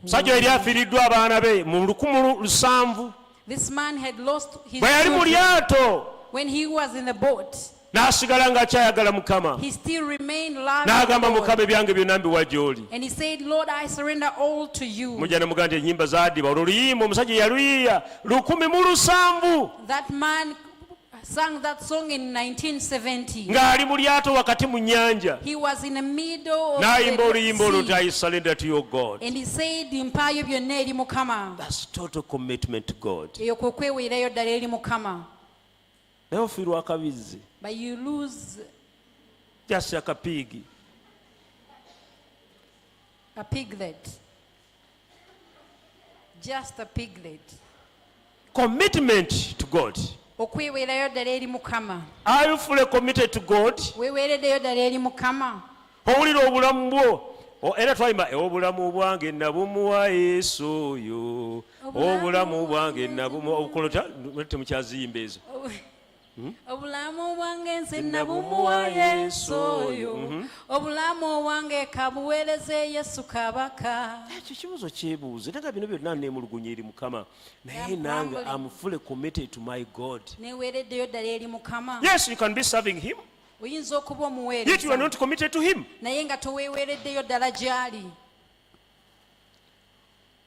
musajja yali afiiriddwa abaana be mu 1700. This man had lost his bwe yali mu lyato when he was in the boat. n'asigala ng'akyayagala Mukama. He still remained loving n'agamba the Lord. Mukama ebyange byonna mbiwa gy'oli. And he said, Lord, I surrender all to you. mujja ne mugamba nti ennyimba zaadiba olwo luyimba omusajja yaluyiiya 1700 That man sang that song in 1970. ng'ali mu lyato wakati mu nnyanja. He was in the middle of n'ayimba oluyimba olwo the nti I sea. surrender to your God. And he said, Mpayo byonna eri Mukama. That's total commitment to God. Eyo kwe kweweerayo ddala eri Mukama. naye ofiirwa akabizzi But you lose just akapiigi. a piglet. Just a piglet. Commitment to God. Okweweerayo ddala eri Mukama. Are you fully committed to God? Weeweereddeyo ddala eri Mukama. owulira obulamu bwo era twayimba obulamu bwange nabumuwa Yesu oyo obulamu bwange nabumuwa obukolota temukyaziyimba ezo. Obulamu bwange nze nabumuwa Yesu oyo obulamu bwange kabuweereze Yesu kabaka. ekyo kibuzo kyebuuze naga bino byonna neemulugunya eri Mukama naye nange I'm fully committed to my God. Neeweereddeyo ddala eri Mukama. Yes, you can be serving him Oyinza okuba yet you are omuweereza not committed to him. naye nga toweeweereddeyo ddala gy'ali.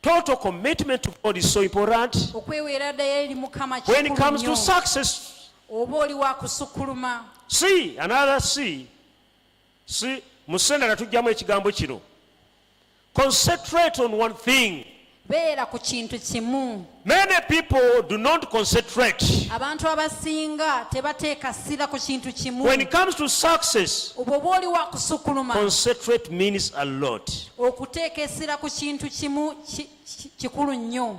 Total commitment to God is so important. Okweweera ddala eri Mukama When it kikulu comes to nnyo. success, Oba oli wa kusukkuluma. see another see musendera tujjamu ekigambo kino, concentrate on one thing. Beera ku kintu kimu. Many people do not concentrate. Abantu abasinga tebateeka ssira ku kintu kimu. When it comes to success, Oba oba oli wa kusukkuluma. concentrate means a lot. Okuteeka essira ku kintu kimu kikulu nnyo.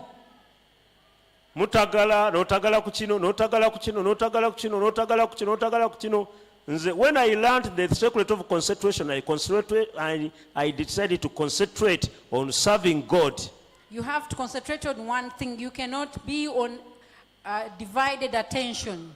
Mutagala n'otagala ku kino n'otagala ku kino n'otagala ku kino n'otagala ku kino n'otagala ku kino. Nze when I learned the secret of concentration, I decided to concentrate on serving God. You have to concentrate on one thing. You cannot be on divided attention.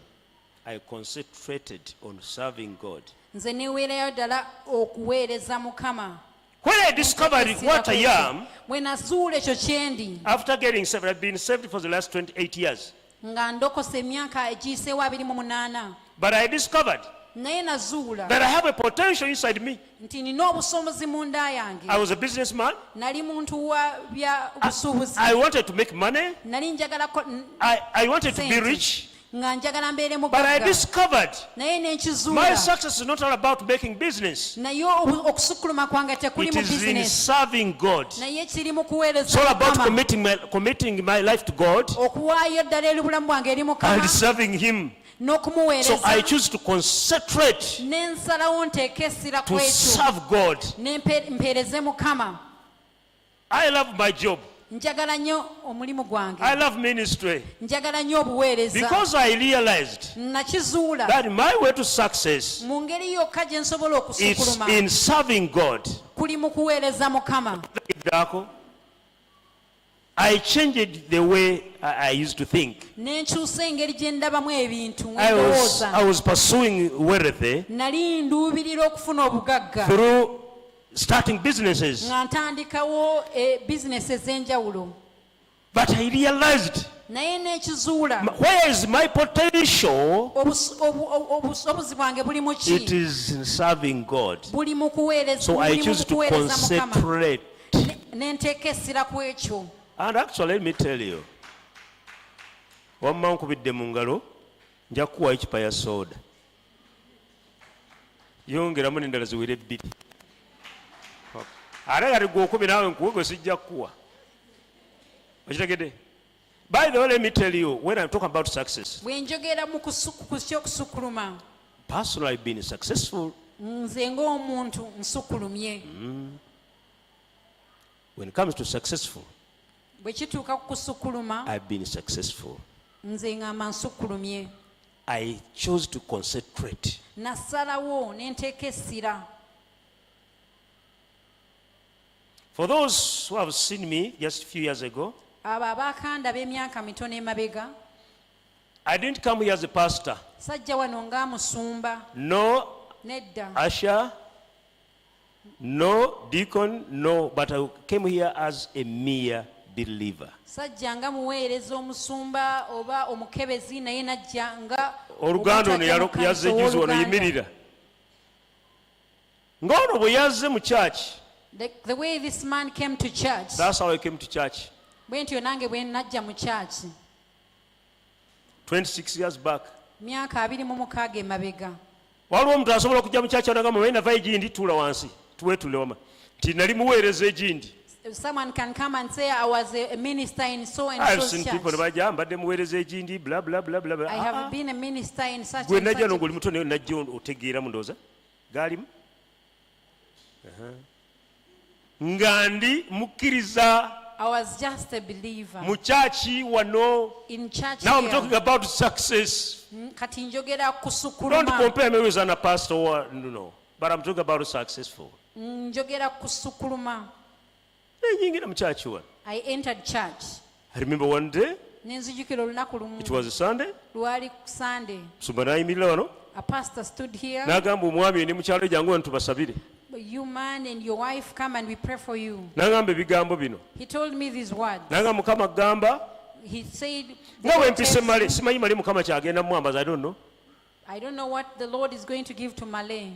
I concentrated on serving God. Nze neeweerayo ddala okuweereza Mukama. When I discovered what I am, Bwe nazuula ekyo kyendi after getting saved, I've been saved for the last 28 years. nga ndokose emyaka egiyiseewo 28. But I discovered naye nazuula that I have a potential inside me. nti nina obusobozi mu nda yange. I was a businessman. Nali muntu wa bya busuubuzi. I wanted to make money. Nali njagala I wanted to be sente. rich. Nga njagala mbeere But I mugagga. discovered Naye my n'enkizuula. success is not all about making business. Naye okusukkuluma kwange tekuli It mu is in bizinesi. serving God. Naye kiri mu It's kuweereza all about Mukama. committing my life to God Okuwaayo ddala eri bulamu bwange eri and Mukama serving Him. So n'okumuweereza. I choose to concentrate N'ensalawo nteeka essira ku to ekyo. serve God. Mpeereze Mukama. I love my job. Njagala nnyo omulimu gwange. I love ministry. Njagala nnyo obuweereza. Because I realized Nakizuula. that my way to success Mu ngeri yokka gye nsobola is okusukkuluma. in serving God. Kuli mu kuweereza Mukama. I changed the way I used to think. N'enkyusa engeri gye ndabamu ebintu. I was pursuing wealth Nali nduubirira okufuna obugagga. through starting businesses. Nga ntandikawo bizinesi ez'enjawulo. But I realized, Naye n'ekizuula. where is my potential? Obusobozi bwange buli mu ki? It is in serving God. Buli mu kuweereza. So I buli mu choose to kuweereza Mukama. concentrate. N'enteeka essira ku ekyo. And actually, let me tell you, wamma nkubidde mu ngalo nja kukuwa ekipa ya soda. Yongeramu n'endala ziwere 2. Ate kati gwe 10 naawe nkuwe gwe sijja kukuwa. Okitegedde? By the way, let me tell you, when I'm talking about success, Bwe njogera mu ky'okusukkuluma. personally I've been successful. Nze ng'omuntu nsukkulumye. When it comes to successful, Bwe kituuka ku kusukkuluma. I've been successful. Nze ngamba nsukkulumye. I chose to concentrate. Nasalawo n'enteeka essira. For those who have seen me just a few years ago, Abo abaakanda b'emyaka mitono emabega. I didn't come here as a pastor. Sajja wano nga musumba. No Nedda. usher. no deacon, no, but I came here as a mere believer. Sajjanga muweereza omusumba oba omukebezi naye najjanga Oluganda ono yazze juzi ono yimirira. Ng'ono bwe yazze mu church. The way this man came to church. That's how I came to church. Bwentyo nange bwe najja mu church. 26 years back. Myaka 26 emabega. Waliwo omuntu asobola kujja mu church anagamba wena va egindi tuula wansi tuweetule wama nti nali muweereza egindi. Someone can come and say I was a minister in so and I've so seen church. people bajja mbadde muweereza egindi bla bla bla bla bla. I have been a minister in such Gwe and najja such. n'oli muto naye najja otegeera mu ndowooza gaalimu nga ndi mukkiriza I was just a believer. mu church wano. In church Now I'm here. talking about success. Kati njogera Don't kusukuluma. compare me with a pastor or no, but I'm talking about successful. Njogera kusukuluma. Nyingira mu church wano. I entered church. I remember one day, Nenzijukira olunaku it lumu. was a Sunday, Lwali ku Sunday. musumba n'ayimirira wano A pastor stood here. n'agamba omwami ne mukyalo jangu wano tubasabire. You man and your wife come and we pray for you. N'agamba ebigambo bino. He told me these words. N'agamba Mukama agamba He said, nga bwe "God mpise tells male you-" simanyi male Mukama kyagenda mumwambaza, I don't know. I don't know what the Lord is going to give to Malay.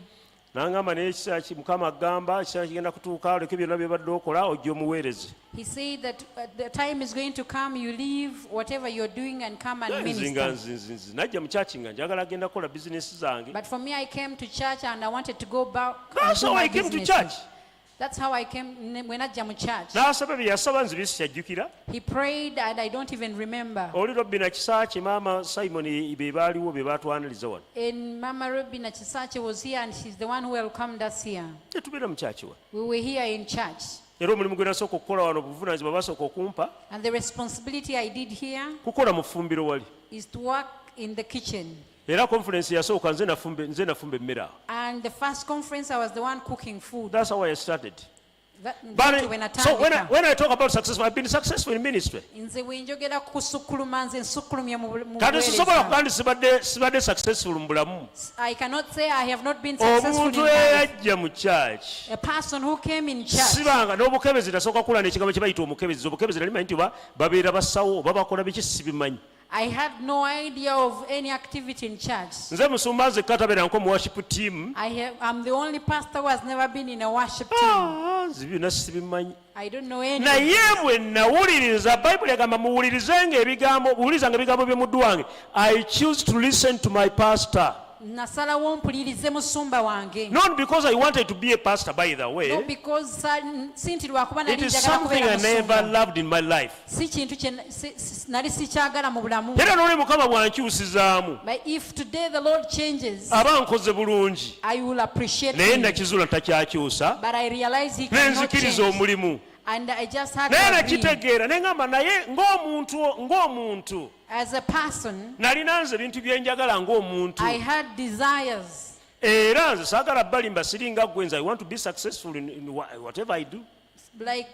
N'agamba naye ekiseera Mukama agamba ekiseera kigenda kutuuka oleke byonna byobadde okola ojja omuweereze. He said that the time is going to come, you leave whatever you're doing and come and Nze nga minister. najja mu kyaki nga njagala agenda kukola bizinesi zange. But for me, I came to church and I wanted to go back. and That's do how my I came to business. church. That's how I came when I came to church. N'asaba bye yasaba nze bisikyajjukira. He prayed and I don't even remember. Oli Robina Kisaakye maama Simon be baaliwo be baatwaniriza wano. And Mama Robina Chisache was here and she's the one who welcomed us here. Tetubeera mu kyaki wano. We were here in church. Era omulimu gwe nasooka okukola wano obuvunaanyizibwa basooka okumpa And the responsibility I did here kukola mu ffumbiro wali. is to work in the kitchen. Era conference yasooka nze nafumba emmere awo. And the first conference, I was the one cooking food. That's how I started. But So when I talk about success, I've been successful in ministry. nze wenjogera kusukkuluma nze nsukkulumya mu Kati sisobola buweereza. kuba ndi sibadde successful mu bulamu. I cannot say I have not been successful in Omuntu life. eyajja mu church. A person who came in church. Sibanga n'obukebezi nasooka kulana ekigambo kye bayita omukebezi. Obukebezi nali manyi nti babeera basawo oba bakola biki sibimanyi. I had no idea of any activity in church. Nze musumba nze katabeera mu worship team. I'm the only pastor who has never been in a worship team. Nze byonna sibimanyi. I don't know any. Naye bwe nawuliriza Bayibuli egamba muwulirizenga ebigambo buwulirizanga ebigambo by'omuddu wange. I choose to listen to my pastor. Nasalawo mpulirize musumba wange. Not because I wanted to be a pastor, by the No, way. because sinti lwakuba It nali is njagala something kubeera I never musumba. loved in my life. Si kintu kye nali sikyagala mu bulamu. Era n'oli Mukama bw'ankyusizaamu But if today the Lord changes, aba nkoze bulungi. I will appreciate Naye him. nakizuula takyakyusa. But I realize he Ne cannot nzikiriza change. omulimu. And I just had to Naye agree. nakitegeera ne ngamba naye ng'omuntu As a person, nalina nze ebintu bye njagala ng'omuntu. I had desires. Era nze saagala balimba siringa ggwe nze I want to be successful in whatever I do. Like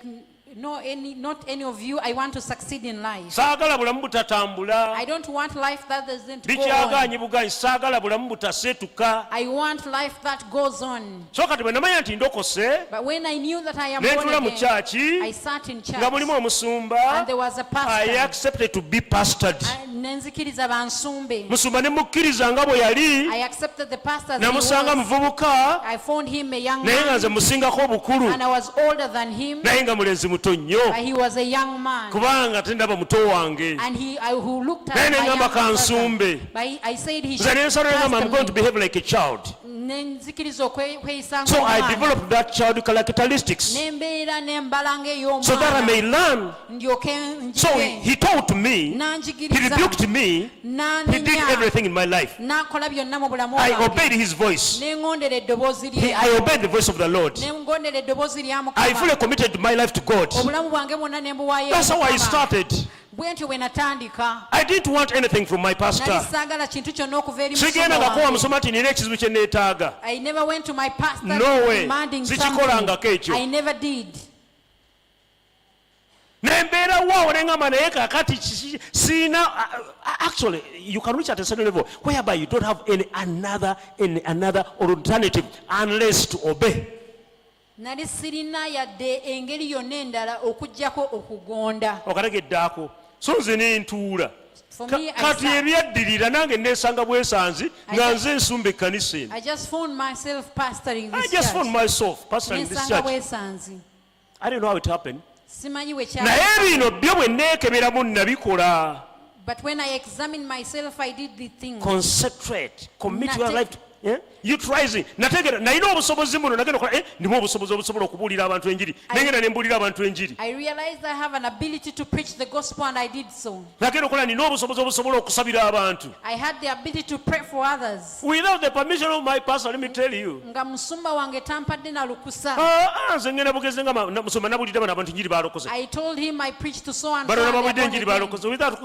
not any of you, I want to succeed in life. Saagala bulamu butatambula. I don't want life that doesn't go on. Bikyagaanyi bugaanyi saagala bulamu butaseetuka. I want life that goes on. So kati bwe namanya nti ndokose But when I knew that I am ne born ntula mu again, kyaki I sat in church nga mulimu omusumba. and there was a I pastor. accepted to be pastored. Nenzikiriza bansumbe. Musumba ne mukkiriza nga bwe yali I accepted the pastor as he namusanga was. muvubuka I found him a young naye nga man nze musingako obukulu and I was older than him, naye nga mulenzi muto nnyo but he was a young man. kubanga tendaba muto wange. And who looked at Naye my ne ngamba young brother. kansumbe. But I said he Nze should ne nsala ne ngamba I'm going to trust me. behave like a child. Nenzikiriza okweyisa So I ng'omwana. developed that child characteristics Nembeera nembala so that I may ng'ey'omwana learn. ndyoke So njige. he taught me, he Nanjigiriza. rebuked me, he did N'anenya. everything in my life. N'akola byonna mu bulamu I bwange. obeyed his voice. Neŋŋondera eddoboozi lye. I obeyed the voice of the Lord. Neŋŋondera eddoboozi lya I fully Mukama. committed my life to God. Obulamu bwange bwonna ne mbuwaayo eri That's how I Mukama. started. Bwe ntyo bwe natandika. I didn't want anything from my Nali pastor. saagala kintu kyonna okuva eri Sigenda musumba nga kuwa wange. musoma nti nina ekizibu kye neetaaga. I never went to my pastor No way. demanding Sikikolangako something. ekyo. I never did. Nembeera waawo ne ngamba naye kakati siina actually you can reach at a certain level whereby you don't have any another alternative unless to obey. nali sirina yadde engeri yonna endala okuggyako okugonda. Okategeddaako. So nze ne ntuula. For me, Kati ebyaddirira nange neesanga bwesanzi nga nze nsumba ekkanisa eno. I just found myself pastoring I this just found church. myself pastoring this Nensanga church. bwesanzi. I don't know how it happened. Simanyi bwe Naye kyali. bino byo bwe neekeberamu nabikola. But when I examined myself, I did the thing. Concentrate. Commit your Nate- life to, utilizing. Nategera nalina obusobozi muno nagenda okola ndimu obusobozi obusobola okubuulira abantu enjiri. Nengenda ne mbuulira abantu enjiri. I realized I have an ability to preach the gospel, and I did so. Nagenda okola nina obusobozi obusobola okusabira abantu. I had the ability to pray for others. Without the permission of my pastor, let me tell you. Nga musumba wange tampadde na lukusa. Nze ngenda bugezi nga musoma nabulidde bano abantu enjiri balokoze. I told him I preached to so and so. Bano and they are nababulidde born enjiri again. balokoze. Without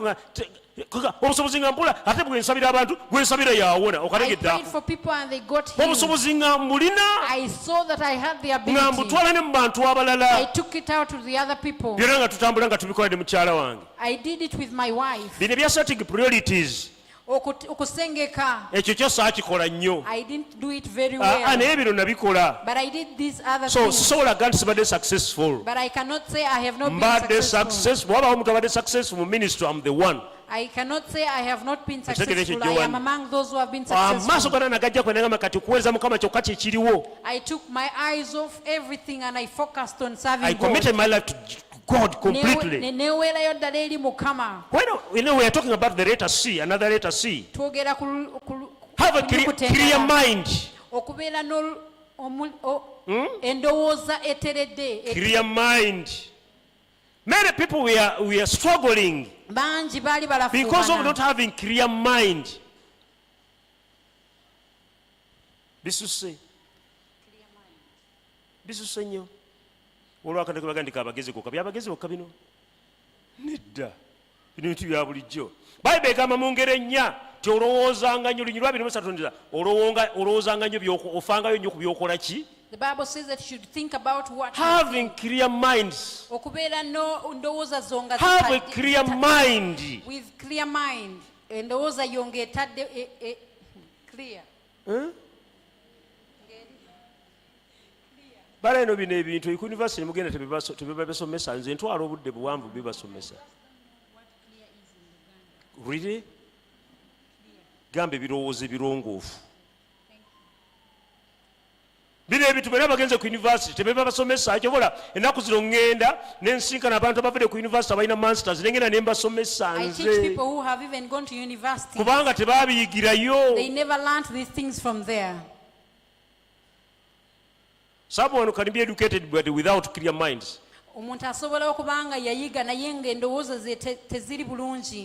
obusobozi nga mpula ate bwe nsabira abantu bwe nsabira yaawona I okategeddaako. prayed for people and they got healed. Obusobozi nga mbulina I saw that I had the nga ability. mbutwala ne mu bantu I abalala. took it out to the other people. Byonna nga tutambula nga tubikola ne mukyala wange. I did it with my wife. Bino ebya setting priorities. Okusengeka. Ekyo kyo saakikola nnyo. I didn't do it very Naye well. bino nabikola. But I did these other So things. sisobola gandi sibadde successful. But I cannot say I have not been Mbadde successful. successful. Wabaawo omuntu abadde successful mu ministry, I'm the one. I cannot say I have not been Ekitegezo successful. ekyo I am Joan. among those who have been Amaaso successful. gonna nagajja kwe nagamba kati okuweereza Mukama kyokka kye kiriwo. I took my eyes off everything and I focused on I serving committed God. my life to God completely. Neweerayo ddala eri Mukama. When we are talking about the letter C, another letter C, Twogera ku have a nnyukuta clear endala. mind. Okubeera endowooza eteredde. Clear mind. Many people we are struggling Bangi baali because of not balafuubana. having clear mind. Bisuse nnyo. Olwakati bagandika abagezi kokka byabagezi kokka bino. Nedda. Bino bintu bya bulijjo. Bayibuli egamba mu ngero ennya ti olowoozanga nnyo lunyirwa 2:30 olowoozanga nnyo ofangayo nnyo ku byokola ki? The Bible says that you should think about what you Having clear minds. okubeera ndowooza zo nga Have a zitadde- clear mind. with clear mind. Endowooza yo ng'etadde clear. Bala eno bino ebintu ku university mugenda tebibasomesa nze ntwala obudde buwanvu bibasomesa. Really? Gambe birowoozo ebirongoofu. Bino ebintu bena bagenze ku university tebibasomesa. Ekyobola ennaku zino ŋŋenda nensinkana abantu abavudde ku university abalina masters nengenda ne mbasomesa I teach nze. people who have even gone to university. Kubanga tebaabiyigirayo. They never learned these things from there. Someone can be educated but without clear minds. Omuntu asobola okuba nga yayiga naye ng'endowooza ze teziri bulungi.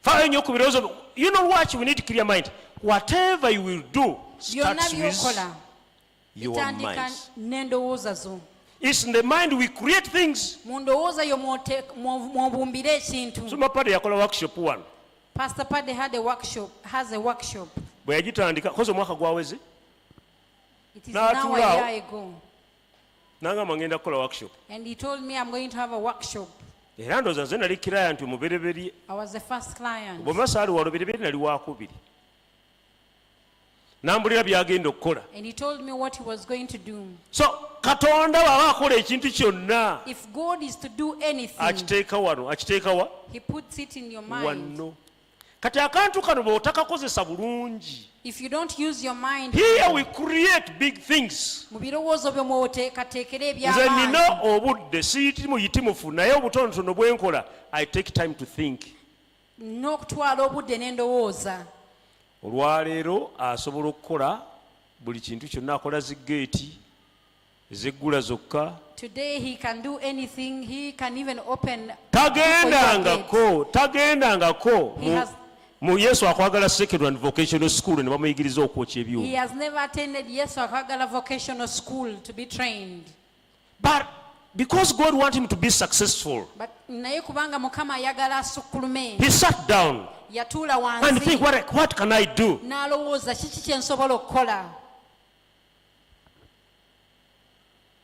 Fire nnyo ku birowoozo. You know what? We need clear mind. Whatever you will do Byonna starts with by'okola your bitandika minds. n'endowooza zo. It's in the mind we create things. Mu ndowooza yo mw'obumbira ekintu. Suma Paddy yakola workshop one. Pastor Paddy has a workshop. Bwe yagitandika koze omwaka gwaweze It is Now now to now. a year ago. nangamba ngenda kukola workshop. And he told me I'm going to have a workshop. Era ndowooza nze nali client omubereberye. I was the first client. Bwe masaali wa lubereberye nali wakubiri. Nambulira byagenda okukola. And he told me what he was going to do. So Katonda bw'aba akola ekintu kyonna If God is to do anything, akiteeka wano akiteeka wa he puts it in your mind. wano. Kati akantu kano bw'otakakozesa bulungi. If you don't use your mind, Here we create big things. mu birowoozo byo mw'oteekateekera Nze eby'amaanyi. nina obudde siyiti muyitimufu naye obutonotono bwe nkola I take time to think. N'okutwala obudde n'endowooza. Olwaleero asobola okukola buli kintu kyonna akola zigeeti ezeggula zokka. Today he can do anything. He can even open. Tagendangako He has- mu Yesu akwagala secondary and vocational school ne bamuyigiriza okwokya He ebyuma. has never attended Yesu Akwagala vocational school to be trained. But because God wants him to be successful, But naye kubanga Mukama ayagala asukulume, he sat down yatuula and think, wansi what can I do? n'alowooza kiki kye nsobola okukola.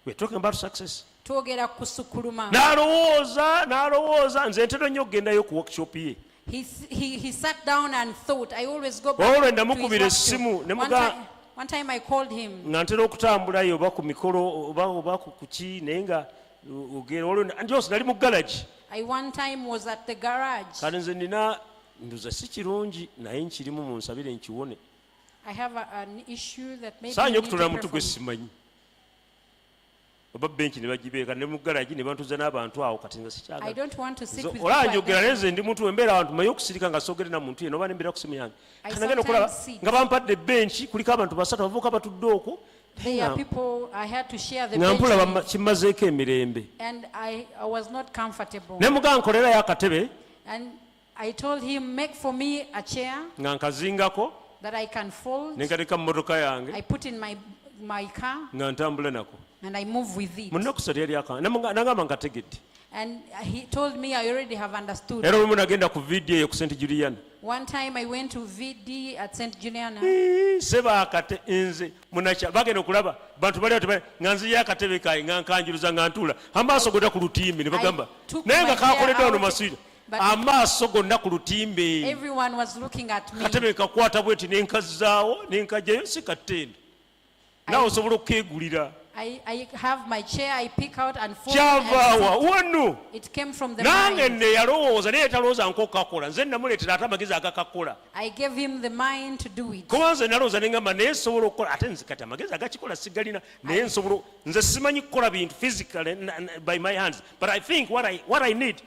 We're talking about success. Twogera ku kusukuluma. N'alowooza nze ntera nnyo okugendayo ku workshop ye. He sat down and thought. I always go Olwo back to ndamukubira his essimu workshop. ne One muga time, One time I called him. nga ntera okutambulayo oba ku mikolo oba ku ki naye nga ogera olwo njosi nali mu garage. I one time was at the garage. Kale nze nina nduza si kirungi naye nkirimu munsabire nkiwone. I have an issue that maybe saanya you need to okutula pray mutu for gwe me. simanyi oba benki ne bagibeeka ne mu garage ne bantuza n'abantu awo kati nze I sikyagala. don't want to sit with people. Olanjogera naye nze ndi muntu embeera abantu maye okusirika nga soogere na muntu yeno oba nembeera ku simu yange. I Kanagenda okulaba sometimes sit. nga bampadde benki kuliko abantu basatu abavubuka batudde okwo. There are people I had to share the nga mpulaba bench kimmazeeko emirembe. with, and I was not comfortable. Ne mugaa nkolerayo akatebe And I told him, make for me a chair nga nkazingako that I can fold. ne nkateeka mu mmotoka yange I put in my car nga ntambula nako. and I move with it. Mu nnaku ssatu yali nagamba nkategedde. And he told me I already have understood. Era olumu nagenda ku vidiyo eyo ku St. Juliana. One time I went to VD at St. Juliana. Seba akate nze munacha bagenda okulaba bantu bali atebe nga nziya akatebe kayi nga nkanjuruza nga ntula amaaso gonna ku lutimbe ne bagamba naye nga kakoledde ono Masuliita amaaso gonna ku lutimbe. Everyone was looking at me. Katebe kakwata bweti nenkazaawo nenkajayo si kattendo nawe osobola okkeegulira. I have my chair, I pick out and fold Kyavaawa and wano sit. It came from the nange mind. nne yalowooza naye talowooza nkokakola nze namuleetera ate amagezi agakakola I gave him the mind to do it. kuba nze nalowooza neŋŋamba naye nsobola okukola ate nze kati amagezi agakikola sigalina naye nsobola nze simanyi kukola bintu physically by my hands but I think what I need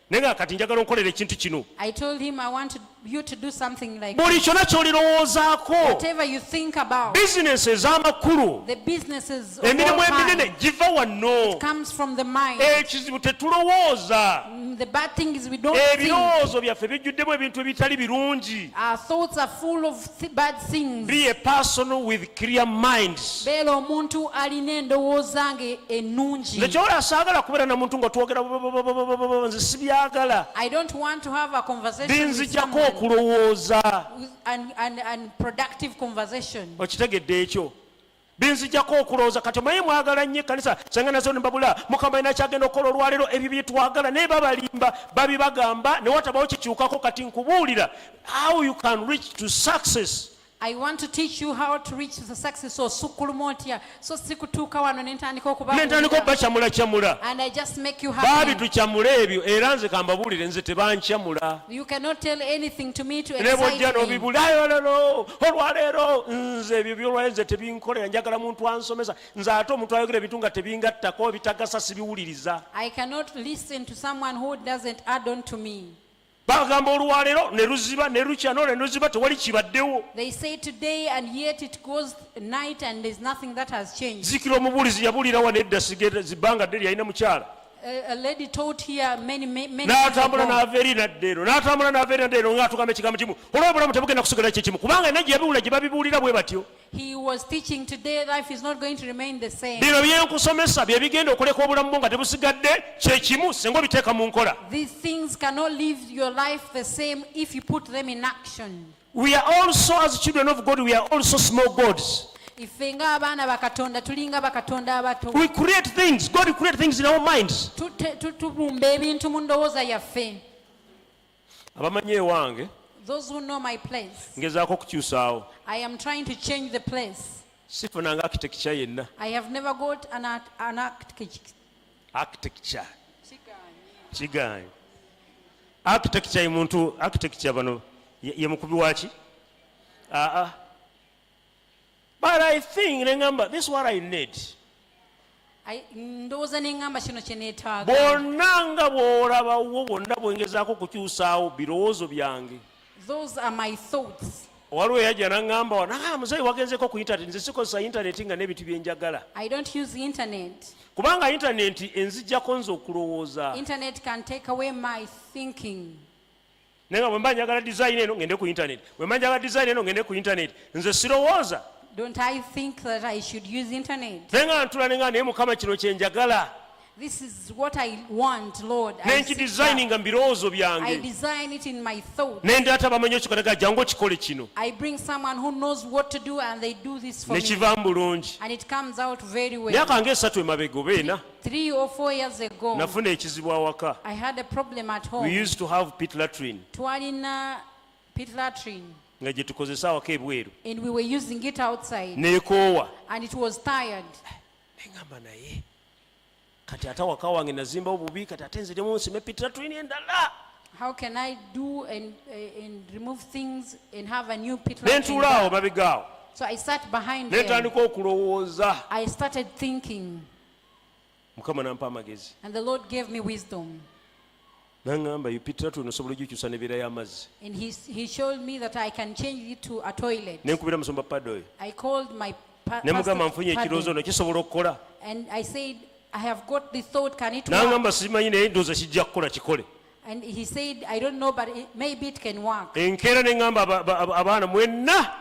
naye nga kati njagala onkolera ekintu kino. I told him I want you to do something like Buli kyonna ky'olirowoozaako whatever you think about. bizinesi ez'amakulu The businesses of emirimu all eminene kinds giva wano. comes from the mind. Ekizibu tetulowooza. The bad thing is we don't think. Ebirowoozo byaffe bijjuddemu ebintu ebitali birungi. Our thoughts are full of bad things. Be a person with clear minds. Beera omuntu alina endowooza nga ennungi. Nze kyola saagala kubeera na muntu nga twogera nze sibyagala. I don't want to have a conversation with Binzijjako someone okulowooza. and productive conversation. Okitegedde ekyo. Binzijjako okulowooza kati omanyi mwagala nnyo ekkanisa senga nazo ne mbabula Mukama alina kyagenda okukola olwaleero ebyo bye twagala naye babalimba babibagamba ne watabawo kikyukako kati nkubuulira how you can reach to success. I want to teach you how to reach the success of Sukulumotya. So sikutuuka wano nentandika Nentandika okubabuulira. obakyamula. And I just make you Baabi happy. tukyamule ebyo era nze kambabuulire nze tebankyamula. You cannot tell anything to me to Ne bw'ojja excite me. n'obibulayo leero olwaleero nze ebyo byolwayo nze tebinkolera njagala muntu ansomesa nze ate omuntu ayogera ebintu nga tebingattako bitagasa sibiwuliriza. I cannot listen to someone who doesn't add on to me. Bagamba olwaleero ne luziba ne lukyano ne luziba tewali kibaddewo. They say today and yet it goes night and there's nothing that has changed. Zikira omubuulizi yabuulira wano edda zibbanga dderi yalina mukyala. A lady taught here many years N'atambula ago. n'ava eri nadda eno n'atambula n'ava eri nadda eno ng'atugamba ekigambo kimu olw'obulamu tebugenda kusigala kye kimu kubanga enna gye yabiwulira gye babibuulira bwe batyo. He was teaching today life is not going to remain the same. Bino byenkusomesa bye bigenda okuleka obulamu bwo nga tebusigadde kye kimu singa obiteeka mu nkola. These things cannot live your life the same if you put them in action. We are also, as children of God, we are also small gods. Ife ng'abaana bakatonda tulinga bakatonda abato. We create things. God create things in our minds. Tubumba ebintu mu ndowooza yaffe. Abamanyi ewange Those who know my place, ngezaako okukyusaawo. I am trying to change the place. Sifunanga architecture yenna. I have never got an Architecture. Kigaanyi. Architecture ye muntu, architecture bano ye mukubi waki? But I think ngamba this is what I need. Ndowooza n'eŋŋamba kino kye neetaaga. Bonna nga bw'olabawo bonna bwengezaako okukyusaawo birowoozo byange. Those are my thoughts. Waliwo yajja n'aŋŋamba wano muzeeyi wagenzeeko ku internet nze sikozesa internet nga n'ebintu bye njagala. I don't use the internet. Kubanga internet enzijjako nze okulowooza. Internet can take away my thinking. Naye nga bwe mba njagala design eno ngende ku internet. Bwe mba njagala design eno ngende ku internet. Nze sirowooza. Don't I think that I should use internet? Naye nga ntula ne nga naye Mukama kino kye njagala. This is what I want, Lord. Ne nkidesigninga mu birowoozo I byange. design it in my thoughts. Ne ndaata bamanyi ekikolaga jangu okikole kino. I bring someone who knows what to do and they do this for Ne me. kivaamu bulungi. And it comes out very well. Myaka ng'esatu emabega oba ena 3 or 4 years ago, nafuna ekizibu awaka. I had a problem at We home. used to have pit latrine. Twalina pit latrine. nga gye tukozesa awaka ebweru and we were using it outside, neekoowa and it was tired. neŋŋamba naye kati ate awaka wange nazimbawo bubi kati ate nziremu nsime pitira tulina endala. How can I do and remove things and have a new pit? Nentuula awo mabegaawo So I sat behind them. netandika okulowooza. I started thinking, Mukama nampa amagezi and the Lord gave me wisdom. naŋŋamba yupitira tulina osobola ogikyusa nebeera y'amazzi. And he showed me that I can change it to a toilet. Nenkubira musomba padde oyo I called my nemugamba nfunye ekirowoozo pastor, no kisobola okukola. and I said, I have got this thought, can it work? Naŋŋamba simanyi naye ndowooza kijja kukola kikole. And he said, I don't know, but maybe it can work. Enkeera neŋŋamba abaana mwenna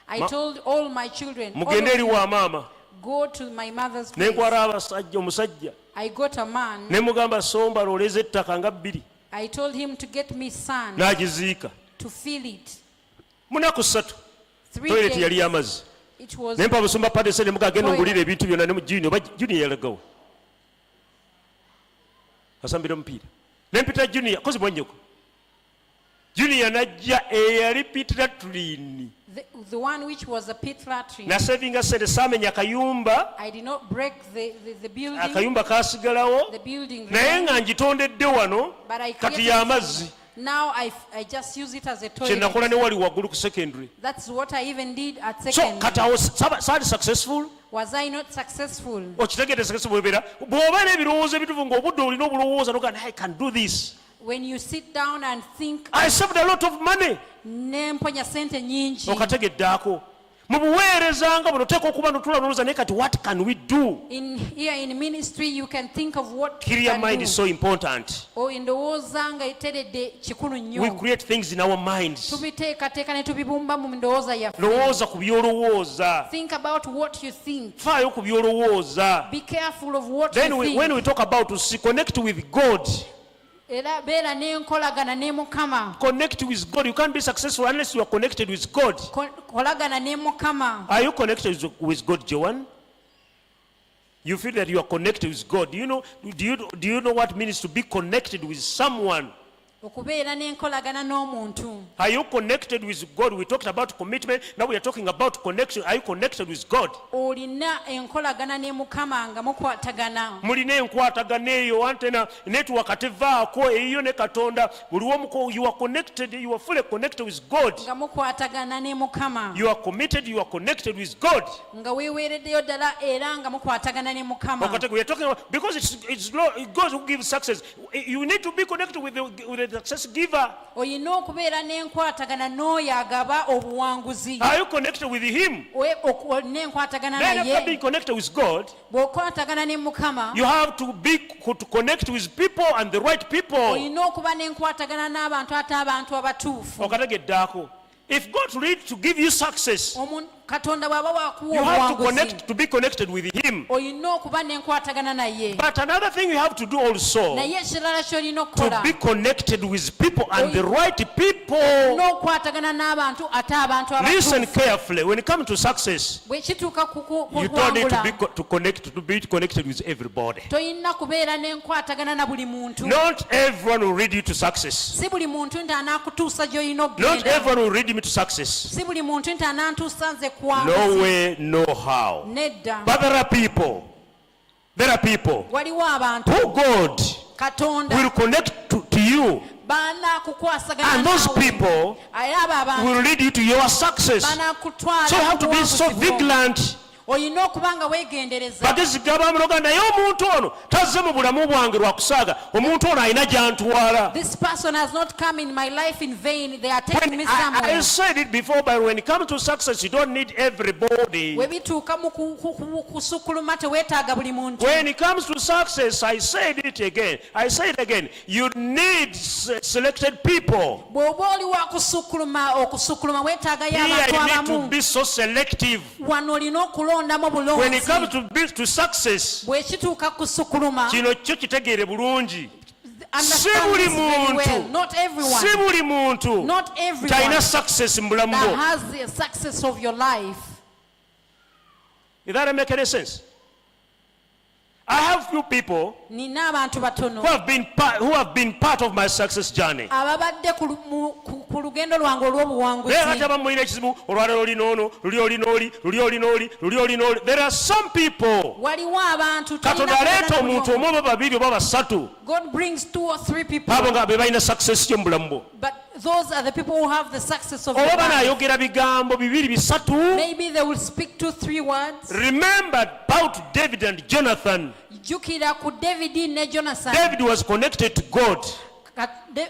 I told all my children, all mugende of eri you, wa maama. go to my mother's place. Nenkwala omusajja I got a man. nemugamba somba looleza ettaka nga 2 I told him to get me sand n'agiziika. to fill it. Munaku 3 3 toyireti yali days. y'amazzi. It was Nempa busumba padese ne mugagenda Toilet. ongulira ebintu byonna ne Juni oba Juni yalagawo. Asambira omupiira. Nempita Juni yakozebwa nnyoko. Juni yanajja eyali pitira tulini. the one which was a pit latrine. Nasevinga sente saamenya akayumba. I did not break the building. Akayumba kaasigalawo. The building. Naye nga ngitondedde wano But I kati created y'amazzi. now I just use it as a Kye nakola toilet. ne wali waggulu ku secondary. That's what I even did at So second. kati awo saali successful. Was I not successful? Okitegedde successful bw'ebeera. Bw'oba n'ebirowoozo ebituufu ng'obudde olina obulowooza n'ogaa I can do this. When you sit down and think, I saved a lot of money. nemponya sente nyingi. Okategeddaako. Mu buweerezanga buno teeka okuba notula n'olowooza naye kati what can we do? Here in ministry, you can think of what you Clear can mind do. is so important. Or in the wozanga eteredde kikulu We nnyo. create things in our minds. Tubiteekateeka ne tubibumba mu ndowooza yaffe. Lowooza ku by'olowooza. Think about what you think. Faayo ku by'olowooza. Be careful of what Then you think. when we talk about to see, connect with God. Era beera n'enkolagana ne Mukama. Connect with God. You can't be successful unless you are connected with God. Kolagana ne Mukama. Are you connected with God, Joan? You feel that you are connected with God. Do you know what it means to be connected with someone? Okubeera n'enkolagana n'omuntu. Are you connected with God? We talked about commitment. Now we are talking about connection. Are you connected with God? Olina enkolagana ne Mukama nga mukwatagana. Mulina enkwatagana eyo antena network tevaako eyo ne Katonda. Buli omu you are connected. You are fully connected with God. Nga mukwatagana ne Mukama. You are committed. You are connected with God. Nga weeweereddeyo ddala era nga mukwatagana ne Mukama. We are talking about because it's God who gives success. You need to be connected with the success giver. Olina okubeera n'enkwatagana n'oyo agaba obuwanguzi. Are you connected with him? Olina enkwatagana Then after being naye. connected with God, Bw'okwatagana ne Mukama, you have to connect with people and the right people. olina okuba n'enkwatagana n'abantu ate abantu abatuufu. Okategeddaako. If God leads to give you success, Katonda bw'aba waakuwa you have obuwanguzi, to be connected with him. olina okuba n'enkwatagana naye. But another thing you have to do also, Naye ekirala ky'olina to okukola, be connected with people and the right people. n'okwatagana n'abantu ate abantu Listen abatuufu. carefully. When it comes to success, Bwe kituuka ku you don't need to be kuwangula, connected with everybody. tolina kubeera n'enkwatagana na buli muntu. Not everyone will lead you to success. Si buli muntu nti anaakutuusa gy'olina Not okugenda. everyone will lead me to success. Si buli muntu nti anaantuusa nze No kuwanguzi. way, no how. Nedda. But there are people Waliwo abantu who God Katonda will connect to you, banaakukwasagana and those naawe. people Era abo abantu will lead you to your success. banaakutwala So you have to be so ku buwanguzi bwo. vigilant. Olina okuba nga weegendereza. Bagezi gabamuloga naye omuntu ono tazze mu bulamu bwange lwa kusaaga. Omuntu ono alina gy'antwala. This person has not come in my life in vain. They are taking me I somewhere. said it before, but when it comes to success, you don't need everybody. We bituuka mu kusukkuluma teweetaaga buli muntu. When it comes to success, I say it again, you need selected people. Bw'oba oli wa okusukkuluma weetaagayo Here abantu you need to abamu. be so selective. Wano olina okulondamu When it comes bulungi. to success, Bwe kituuka kusukkuluma, kino kyo kitegeere bulungi. understand this very well. muntu. Not everyone. Si buli muntu Not everyone talina success mu bulamu that bwo. has the success of your life. Is that make any sense? I have few people nina abantu batono who have been part of my success journey. ababadde ku lugendo lwange olw'obuwanguzi. There are some people waliwo abantu Katonda aleeta omuntu omu oba babiri oba basatu God brings 2 or 3 people, abo nga be balina success yo mu bulamu bwo. but those are the people who have the success of oba their life. banaayogera bigambo bibiri bisatu. Maybe they will speak 2-3 words. Remember about David and Jonathan. jjukira ku Davidi ne Jonathan. David was connected to God,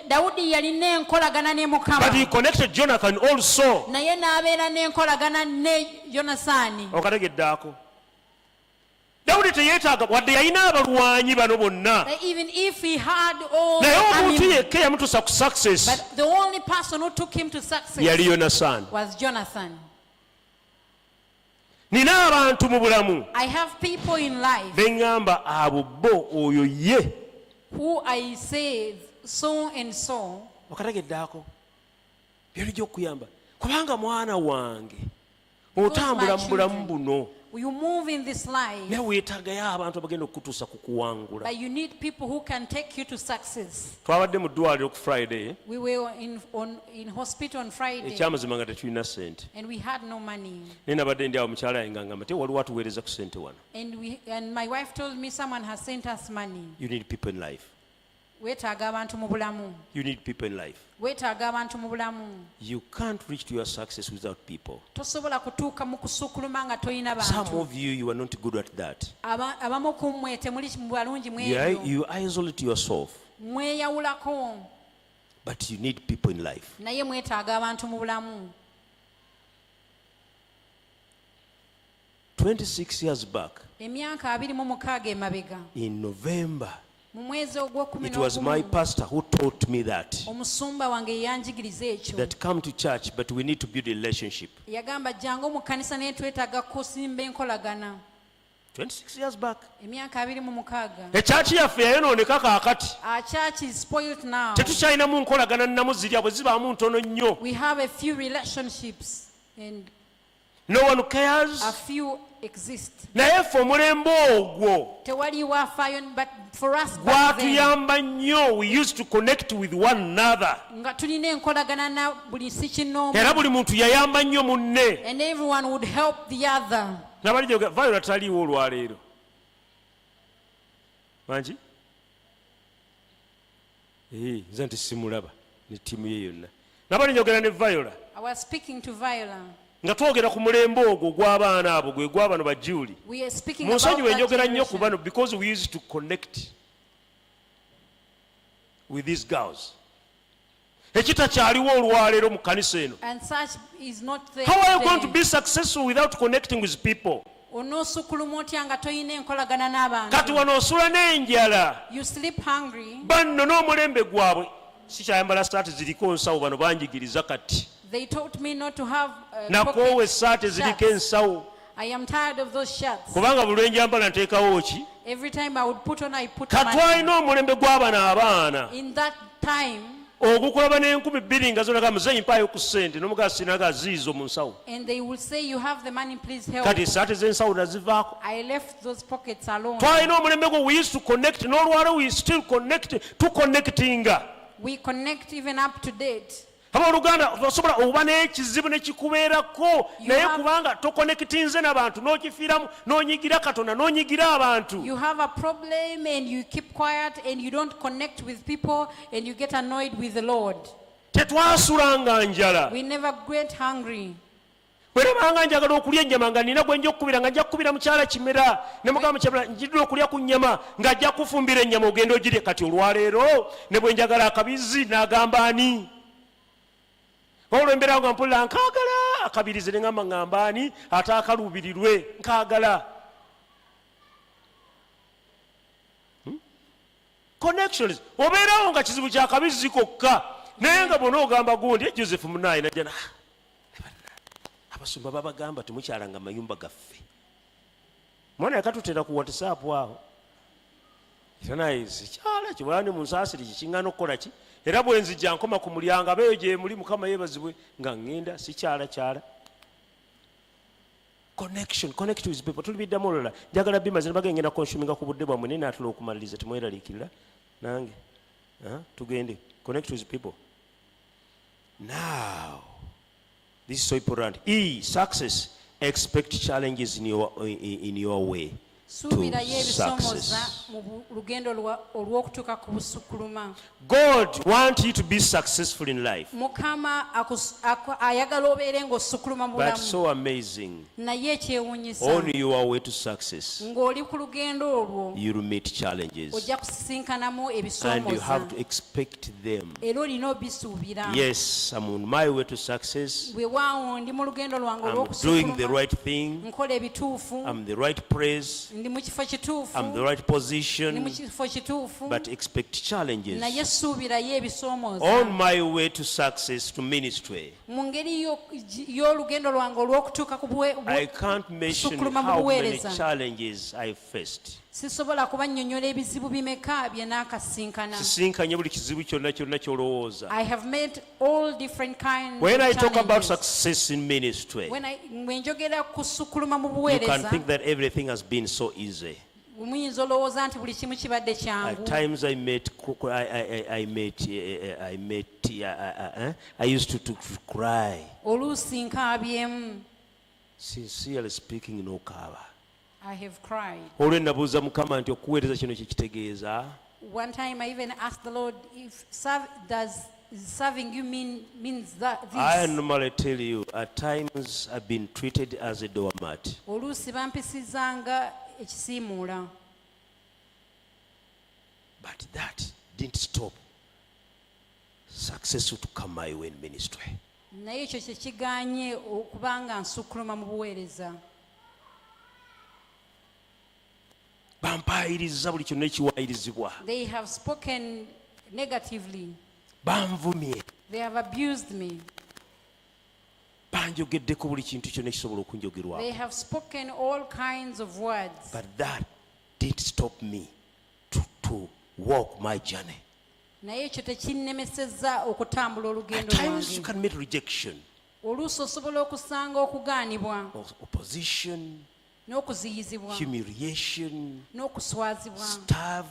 Dawudi yalina enkolagana ne Mukama, but he connected Jonathan also. naye n'abeera n'enkolagana ne Yonasaani. Okategedde ako. Dawudi teyeetaaga wadde yalina abalwanyi bano bonna, That even if he had all naye the omuntu army, yekka yamutuusa ku success but the only person who took him to success yali Yonasaani. was Jonathan. Nina abantu mu bulamu I have people in life beŋŋamba abo bo oyo ye. who I say so and so. Okategedde ako byelijja okuyamba kubanga mwana wange otambula mu bulamu buno You move in this life, naye weetaagayo abantu abagenda okutuusa ku kuwangula. but you need people who can take you to success. Twabadde mu ddwaliro ku Friday, We were in hospital on Friday ekyamazima nga tetulina ssente, and we had no money. naye nabadde ndi awo mukyala yange ngamba te waliwo atuweereza ku ssente wano. And my wife told me someone has sent us money. You need people in life. Weetaaga abantu mu bulamu. You need people in life. Weetaaga abantu mu bulamu. You can't reach to your success without people. Tosobola kutuuka mu kusukkuluma nga toyina Some bantu. of you are not good at that. Abamu ku mmwe temuli mu balungi mu ebyo. You isolate yourself, Mweyawulako, but you need people in life. naye mwetaaga abantu mu bulamu. 26 years back, Emyaka 26 emabega, in November, mu mwezi ogw'okumi it was my n'ogumu, pastor who taught me that omusumba wange yanjigiriza ekyo. that come to church, but we need to build a relationship. Yagamba jangu mu kkanisa naye twetaaga kusimba enkolagana. 26 years back. Emyaka 26. Ekyaki yaffe yayonooneka kaakati. Our church is spoiled now. Tetukyalinamu nkolagana nnamu zirya bwe zibaamu ntono nnyo. We have a few relationships and No one cares. a few exist. Naye ffe omulembe ogwo Tewali wafaayo, but for us back then, gwatuyamba nnyo. We used to connect with one another. nga tulina enkolagana na buli si kinoomu, Era buli muntu yayamba nnyo munne. and everyone would help the other. Nabali Viola taliiwo olwaleero. Mangi? Nze nti simulaba ne ttiimu ye yonna. Nabali njogera ne Viola I was speaking to Viola. nga twogera ku mulembe ogwo gw'abaana abo gwe gw'abano ba Julie. We are speaking Mu about nsonyi we that njogera nnyo ku generation. bano because we used to connect with these girls. Ekitakyaliwo olwaleero mu kkanisa eno. And such is not there. How are you going to today. be successful without connecting with people? Onoosukkuluma otya nga toyina enkolagana n'abantu? Kati wano osula n'enjala. You sleep hungry. Banno n'omulembe gwabwe. Sikyayambala saati ziriko ensawo bano banjigiriza kati. They taught me not to have Nakoowa pocket essaati eziriko shirts. ensawo. I am tired of those shirts. Kubanga buli lwenjambala nteekawo ki? Every time I would put on, I put money. Katwalina omulembe gw'abano abaana. In that time, Ogukulaba n'enkumi nga zonaga muzeeyi mpaayo ku ssente n'omugazi sinaga aziizo mu nsawo. and they will say, you have the money, please help. Kati essaati z'ensawo nazivaako. I left those pockets alone. Twalina omulembe gwo we used to connect n'olwaleero we still connect tuconnectinga. We connect even up to date. Abooluganda osobola oba n'ekizibu ne kikubeerako naye have- kubanga tokonekitinze n'abantu n'okifiiramu n'onyigira Katonda n'onyigira abantu. You have a problem and you keep quiet and you don't connect with people and you get annoyed with the Lord. Tetwasulanga njala. We never get hungry. Bwe nabanga njagala okulya ennyama nga nina gwe nja okkubira nga nja kukubira mukyala kimera ne mugamba mukyala njiddwa okulya ku nnyama ng'ajja kufumbira ennyama ogenda ogirye. Kati olwaleero ne bwe njagala akabizi n'agamba ani? Olwo embeera nga mpulira nkaagala akabirizi ne ngamba ani ate akaluubirirwe nkaagala. Connections obeerawo nga kizibu kya kabizi kokka naye nga bw'ona ogamba gundi Joseph Munaayi najja abasumba babagamba temukyalanga mayumba gaffe. Mwana yakatutera ku WhatsApp awo. Era naye sikyala kibula ne mu nsaasiri kikiŋŋaana okukola ki? Era bwe nzijja nkoma ku mulyango abeeyo gye muli Mukama yeebazibwe nga ŋŋenda sikyala. connect with people. Tuli biddamu olulala njagala bima zino bagenge na consuming ku budde bwammwe naye naatula okumaliriza temweraliikirira nange tugende connect with people. Now this is so important. Success. Expect challenges in your way suubirayo to ebisomoza success. mu lugendo olw'okutuuka ku busukkuluma. God wants you to be successful in life. Mukama ayagala obeere ng'osukkuluma mu But bulamu, so amazing. naye ekyewuunyisa On your way to success, ng'oli ku lugendo olwo you'll meet challenges. ojja kusisinkanamu And you ebisomoza have to expect them. era olina obisuubira. Yes, I'm on my way to success. bwe waawo ndi mu lugendo lwange I'm doing the olw'okusukkuluma, right thing. nkola ebituufu, I'm the right place. ndi mu kifo kituufu, I'm the right ndi mu position. kifo kituufu, But expect challenges. naye suubirayo ebisoomooza. On my way to success, to ministry, Mu ngeri y'olugendo lwange olw'okutuuka ku I can't mention Sukkuluma mu how many buweereza. challenges I faced. sisobola kubannyonnyola ebizibu bimeka bye naakasinkana. Sisinkanye buli kizibu kyonna ky'olowooza. I have met all different kinds When of I talk about challenges. success in ministry, Bwe njogera ku sukkuluma mu you can buweereza, think that everything has been so easy. muyinza olowooza nti buli kimu kibadde At kyangu. times I used to cry. Oluusi nkaabyemu. Sincerely speaking, n'okaaba. I have cried. Olwo nabuuza Mukama nti okuweereza kino kye kitegeeza. One time I even asked the Lord if serving you means that I this. normally tell you, at times I've been treated as a doormat. Oluusi bampisizanga ekisiimuula. But that didn't stop success to come my way in ministry. Naye ekyo kye kigaanye okubanga nsukkuluma mu buweereza. Bampaayiriza buli kyonna ekiwaayirizibwa. They have spoken negatively. Banvumye. They have abused me. Banjogeddeko buli kintu kyonna ekisobola okunjogerwako. They have spoken all kinds of words. But that didn't stop me to walk my journey. Naye ekyo tekinnemesezza okutambula At olugendo times you lwange. can meet rejection, Oluusi osobola okusanga okugaanibwa, opposition, n'okuziyizibwa, humiliation, n'okuswazibwa, starve,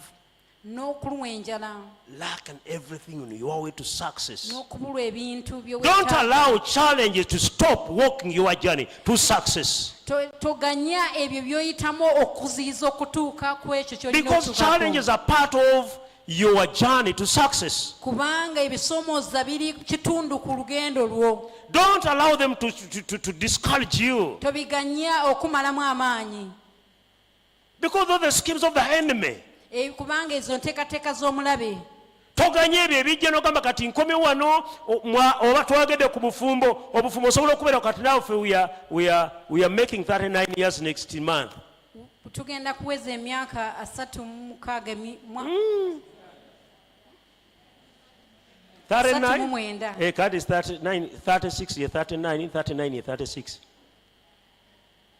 n'okulumwa enjala, lack and everything on your way to success. n'okubulwa ebintu bye Don't weetaaga. allow challenges to stop walking your journey to success. Toganya ebyo by'oyitamu okuziyiza okutuuka ku ekyo ky'olina Because challenges okutuukako. are part of your journey to success. Kubanga ebisoomooza biri kitundu ku lugendo lwo. Don't allow them to discourage you. Tobiganya okumalamu amaanyi. Because of the schemes of the enemy. Kubanga ezo nteekateeka z'omulabe. Toganye ebyo ebijja n'ogamba kati nkomye wano oba twagedde ku bufumbo osobola okubeera kati naawe we are making 39 years next month. Tugenda kuweza emyaka 39. Kati is 39, 36 ye 39, 39 ye 36.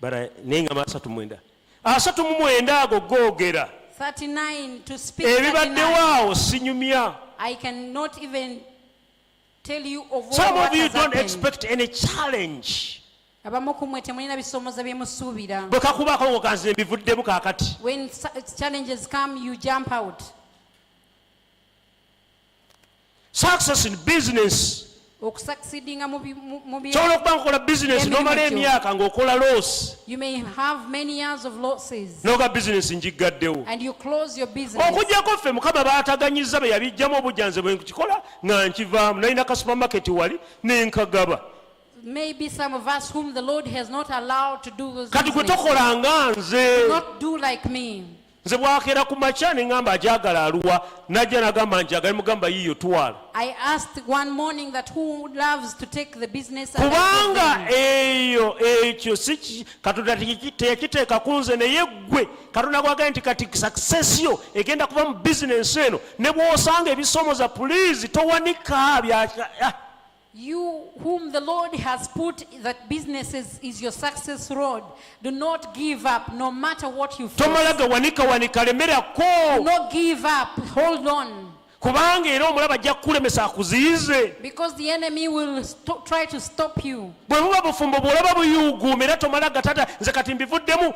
Bara nenga 39. 39 ago googera. 39 to speak Ebibaddewo 39. awo sinyumya. I cannot even tell you of all Some what of you has don't happened. expect any challenge. Abamu ku mmwe temulina bisoomooza bye musuubira. Bwe kakubaako ngo kanze mbivuddemu kaakati. When challenges come, you jump out. Success in business. Okusucceedinga mu Sobola okuba nkola business n'omala emyaka ng'okola loss. You may have many years of losses N'oga business njigaddewo. and you close your business. Okuggyako ffe Mukama baataganyizza be yabijjamu obujjanze bwe nkikola nga nkivaamu nalina ka supermarket wali nenkagaba. Maybe some of us whom the Lord has not allowed to do those Kati gwe business. tokola nga nze. Not do like me. Nze bwakeera ku makya ne ŋŋamba agyagala aluwa najja nagamba njagala mugamba yiiyo twala. I asked one morning that who loves to take the business and I Kubanga gave them. ekyo si Katonda teyakiteeka ku nze naye ggwe Katonda gwagaye nti kati success yo egenda kuba mu bizinensi eno ne bw'osanga ebisoomooza puliizi towanika You whom the Lord has put that businesses is your success road. Do not give up no matter what you face. tomala gawanika Do alemerako. not give up. Hold on. kubanga era omulaba ajja kukulemesa akuziyize. Because the enemy will try to stop you. Bwe buba bufumbo bw'olaba buyuuguuma era tomala gatata nze kati mbivuddemu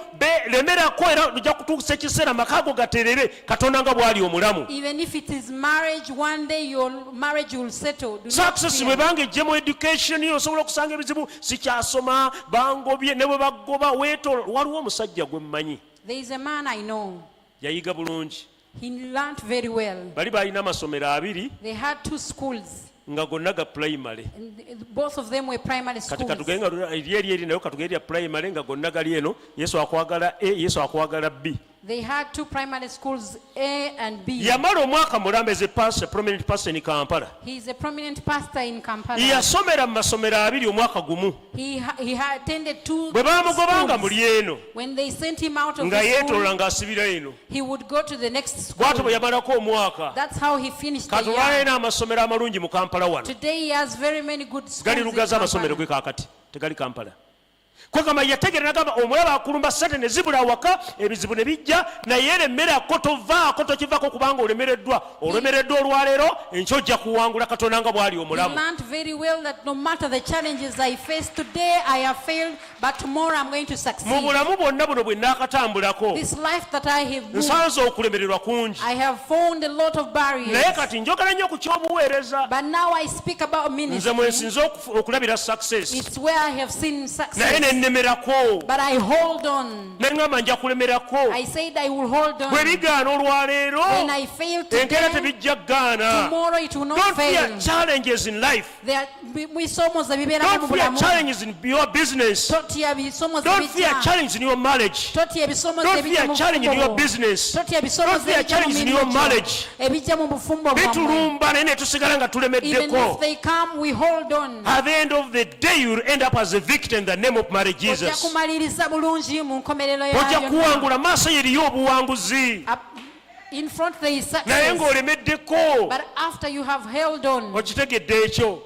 lemerako era ojja kutuusa ekiseera makaago gaterere Katonda nga bw'ali omulamu. Even if it is marriage, one day your marriage will settle. Do not Success fear. bwe banga ejje mu education osobola okusanga ebizibu sikyasoma bangobye ne bwe bagoba weetoola. Waliwo omusajja gwe mmanyi There is a man I know. yayiga bulungi. He learned very well. Bali balina amasomero abiri They had 2 schools. nga gonna ga primary. And both of them were primary Kati schools. katugenga eri nayo katugenga primary nga gonna gali eno Yesu akwagala A Yesu akwagala B. They had 2 primary schools, A and B. Yamala omwaka mulamba as a pastor, prominent pastor in Kampala. He is a prominent pastor in Kampala. Yasomera mu masomero abiri omwaka gumu. He had attended 2 Bwe baamugobanga schools. muli eno When they sent him out of nga the yeetoola school, nga asibira eno. he would go to the next school. Bw'atyo bwe yamalako omwaka. That's how he finished the Katulwala year. ena amasomero amalungi mu Kampala wano. Today he has very many good schools Gali in Lugazi amasomero Kampala. gwe kaakati tegali Kampala. Kwegamba yategera nagamba omulaba akulumba ssente ne zibula awaka ebizibu ne bijja naye lemerako tovaako tokivaako kubanga olemereddwa olwaleero enkya ojja kuwangula Katonda nga bw'ali He omulamu. learned very well that no matter the challenges I face today, I have failed, but tomorrow I'm going to Mu succeed. bulamu bwonna buno bwe nnaakatambulako This life that I have moved, nsanze okulemererwa kungi. I have found a lot of barriers. Naye kati njogera nnyo ku ky'obuweereza. But now I speak about Nze ministry. mwe nsinze okulabira success. It's where I have seen Naye success. ne nnemerako. But I hold on. Ne ŋŋamba nja kulemerako. I said I will hold Bwe on. bigaana olwaleero When I fail enkeera today, tebijja kugaana. tomorrow it will not Don't fear fail. challenges in life. Bisomo ze bibeera mu Don't fear bulamu. challenges in your business. Totya bisomo ze Don't fear bijja. challenges in your marriage. Totya ebisomo ze Don't bijja fear mu challenge in your bufumbo. business. Totya ebisomo Don't ze fear bijja mu challenges in your mirimu gyo. marriage. Ebijja mu bufumbo bwammwe. Bitulumba naye ne tusigala nga Even if tulemeddeko. they come, we hold on. At the end of the day you will end up as a victim in the name of Mary Ojja Jesus. kumaliriza bulungi mu nkomerero Ojja yayo. kuwangula maaso yeriyo obuwanguzi. In front there is Naye success. ng'olemeddeko. But after you have held on, Okitegedde ekyo.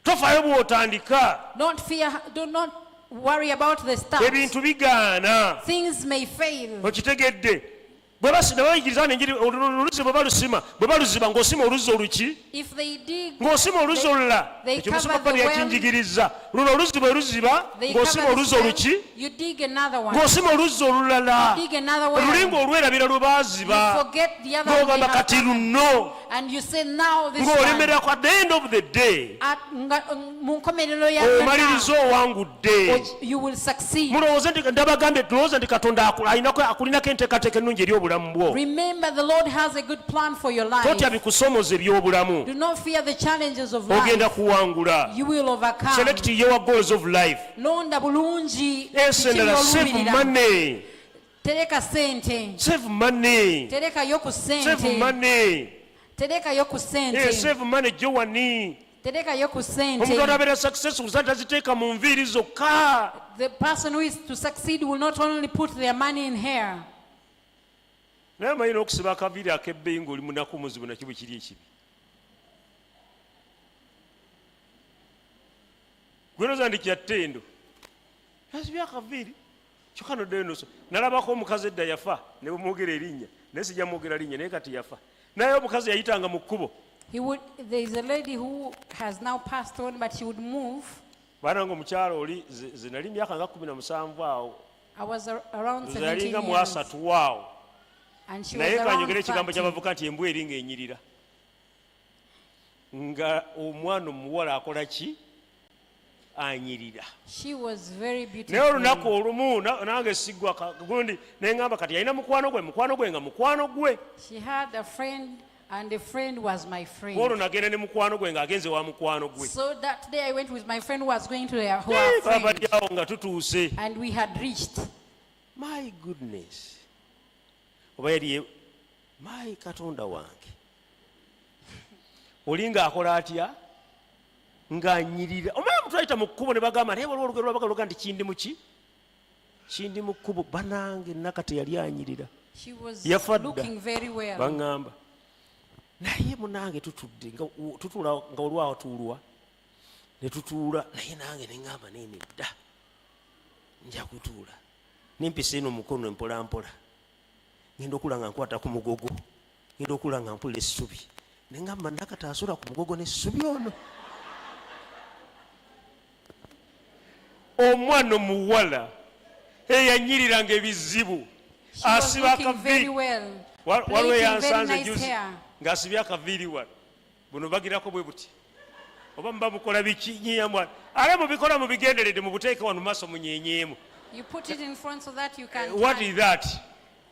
Tofaayo bw'otandika. don't fear, do not worry about the start. Ebintu bigaana. Things may fail. Okitegedde. Bwe bayigiriza n'enjiri oluzzi bwe baluziba ng'osima oluzzi oluki? If they dig, Ng'osima oluzzi olulala. they Ekyo cover musumba the bali well. yakinjigiriza. Luno oluzzi bwe luziba they ng'osima cover the oluzzi well, oluki? you dig another one. Ng'osima oluzzi olulala. Dig another Luli one. ng'olwerabira lwe You baaziba. forget the other one. they Ng'ogamba have kati covered. luno. And you say now this one. Ng'olemerako at the end of the day. Mu nkomerero ya Omaliriza owangudde. you will succeed. Mulowooze nti ndabagambye tulowooza nti Katonda akulinako enteekateeka ennungi eri obulamu bwo. Remember, the Lord has a good plan for your life. Totya bikusomoza eby'obulamu. Do not fear the challenges of Ogenda life. kuwangula. You will overcome. Select your goals of life. Londa bulungi Esendala save ekiri money. tereka sente. Save money. Terekayo ku Save sente. money. Terekayo ku sente. Save money Joani. Terekayo ku Omuntu sente. abeera successful taziteeka mu nviiri zokka. The person who is to succeed will not only put their money in hair. Naye manyi n'okusiba akaviiri ak'ebbeeyi ng'oli munaku muzibu nakyo bwe kiri ekibi. Gwenoza ndi kyattendo. Yasibye akaviiri. Kyokka noddeyo noso. Nalabako omukazi edda yafa ne bumwogera erinnya. Naye sijja mwogera linnya naye kati yafa. Naye omukazi yayitanga mu kkubo. There is a lady who has now passed on, but she would move. Baana ng'omukyalo oli ze nali myaka nga 17 awo. I was around Nze yali 17 nga mu years. 3 awo. And she was Naye around kanjogera ekigambo 30. ky'abavuka nti embwa eri ng'enyirira. Nga omwana omuwala akola ki? Anyirira. She was very beautiful. Naye olunaku olumu nange siggwa gundi ne ŋŋamba kati yalina mukwano gwe nga mukwano gwe. She had a friend, and the friend was my friend. Olwo nagenda ne mukwano gwe ng'agenze wa mukwano gwe. So that day I went with my friend who was going to her Baba friend. bali awo nga tutuuse. And we had reached. My goodness. Oba yali my Katonda wange. Oli ng'akola atya? Ng'anyirira. Omala omuntu ayita mu kkubo ne bagamba naye waliwo olugero lwabagaloga nti kindi mu ki? Kindi mu kkubo banange nakati yali anyirira. She was Yafa dda. looking very well. Baŋŋamba. Naye munange tutudde tutuula nga olwawo tuulwa. Ne tutuula naye nange ne ŋŋamba neene dda. Nja kutuula. Nimpisa eno omukono empola mpola. Ngenda okula nga nkwata ku mugogo. Ngenda okula nga mpula essubi. nengamba ndakata asula ku mugogo n'essubi ono. Omwana omuwala eyanyiriranga ebizibu She was asiba looking very akaviiri well. waliwo Plaiting very eyansanze nice juzi hair. ng'asibye akaviiri wano buno bagirako bwe buti oba muba mukola biki nyiya ale mubikola mubigenderedde mubuteeke wano maaso munyenyeemu. You put it in front so that you can. What is that?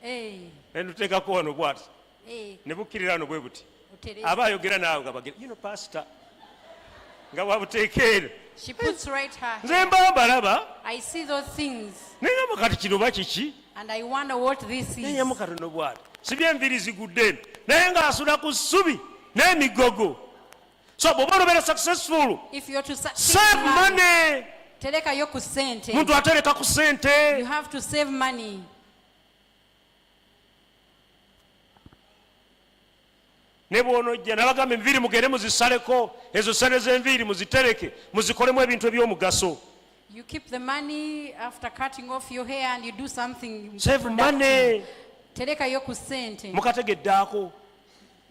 Hey, Nenduteekako wano bwati hey. ne bukkirira wano bwe buti Utereza. aba ayogera naawe nga bagenda pastor nga wabuteekeera She puts right her nze hair. mba mbalaba I see those things nengamu kati kino ba kiki and I wonder what this is. nenyamu katono bwati sibye enviiri zigudde eno naye ng'asula ku ssubi n'emigogo. So bw'oba obeera successful If you're to save succeed, money. terekayo ku ssente. Muntu atereka ku You ssente. have to save money. Ne bw'onojja nabagamba enviiri mugende muzisaleko ezo ssente z'enviiri muzitereke muzikolemu ebintu eby'omugaso. You keep the money after cutting off your hair and you do something Save productive. money. Terekayo ku ssente. Mukategeddaako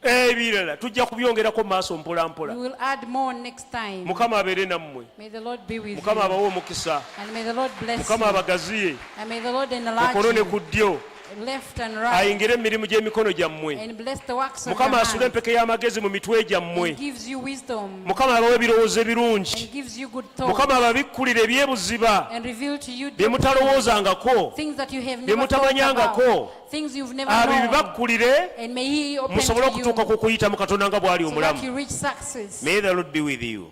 ebirala tujja kubyongerako mu maaso mpola You mpola. will add more next time. Mukama abeere nammwe. May the Lord be with Mukama you. abawe omukisa. And may the Lord bless Mukama you. abagaziye And may the Lord enlarge mukono ne you. ku ddyo Left and right. ayingire emirimu gy'emikono gyammwe. And bless the works of your Mukama asule hands. empeke y'amagezi mu mitwe gyammwe. And gives you wisdom. Mukama abawe ebirowoozo ebirungi. And gives you good thoughts. Mukama ababikkulire ebyebuziba And reveal to you bye mutalowoozangako things that you have bye never thought mutamanyangako. about. Things you've never Abo known. bibakkulire And may He open musobole to you okutuuka ku kuyita mu Katonda nga bw'ali so that omulamu. you reach success. May the Lord be with you.